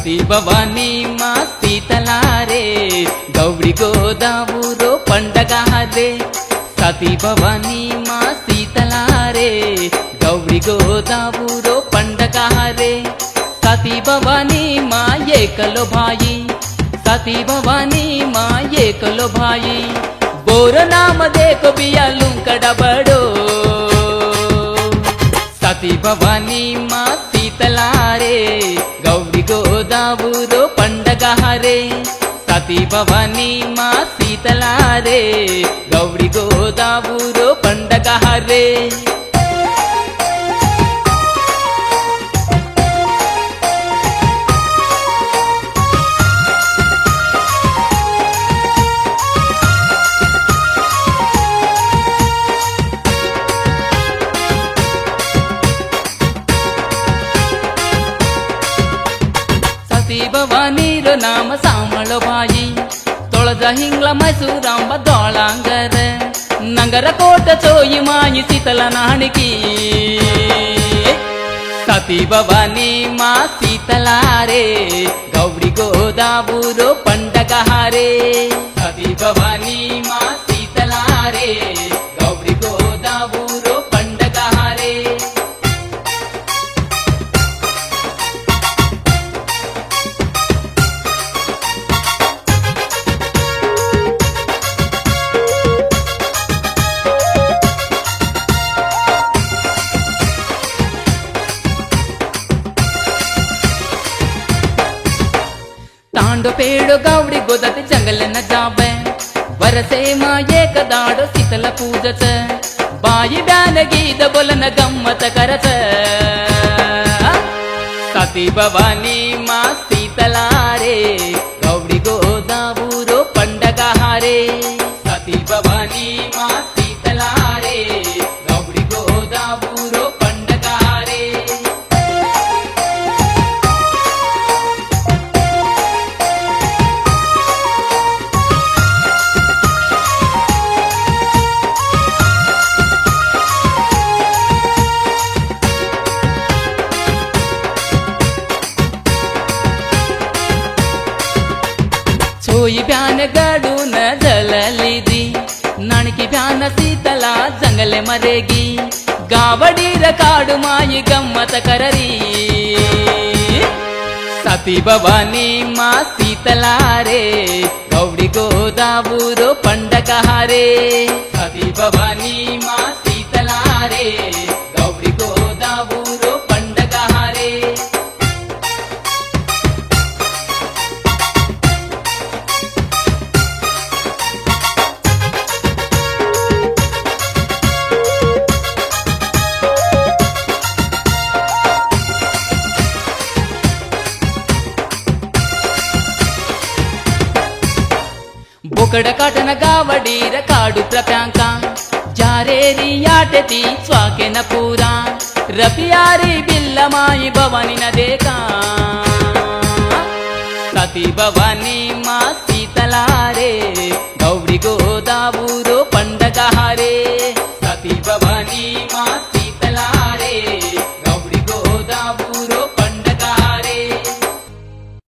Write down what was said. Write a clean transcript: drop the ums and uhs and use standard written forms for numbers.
సతీ భవానీ మా సీతలారే గౌడి గోదావూరో పండగ హరే సతీ భవానీ మా సీతలారే గౌడి గోదావూరో పండగ హరే సతీ భవానీ మా ఏకలో భాయి సతీ భవానీ మా ఏకలో భాయి बोरो नाम देखो बिया लुंकड़ बड़ो सती भवानी माँ सीतलारे गौरी गोदावूरो पंडग हरे सती भवानी माँ सीतलारे गौरी गोदावूरो पंडग हरे सती भवानी रो नाम सामलो भाई तोळज हिंग्ल मैसूरांब दोळांगर नगर कोट चोई माई सीतल नाणकी सती भवानी मा सीतलारे गौरी गोदावूरो पंडग हरे सती भवानी मा सीतलारे गौरी गोदावूरो पंडग हरे तांडो पेड़ो गावड़ी गोदत जंगल न जावे वरसे मा एक दाडो शीतल पूजत बाई ब्यान गीत बोलन गम्मत करत सती भवानी मा सीतलारे गौरी गोदावूरो पंडग हरे सती भवानी मा सीतलारे गौरी गोदावूरो पंडग हरे चोई ब्यान गडू न जललिदी नाणकी ब्यान सीतला जंगले मरेगी गावड़ी रकाडू माई गम्मत कररी सती भवानी मा सीतलारे गौरी गोदावूरो पंडग हरे सती भवानी मा सीतलारे गौरी गोदावूरो पंडग हरे बोकड काटन गावडीर काडू प्रप्यांका जारेरी याटती स्वाके न पूरा रपियारी बिल्ल माई भवानी न देखा सती भवानी मा सीतलारे गौरी गोदावूरो पंडग हरे सती भवानी मा सीतलारे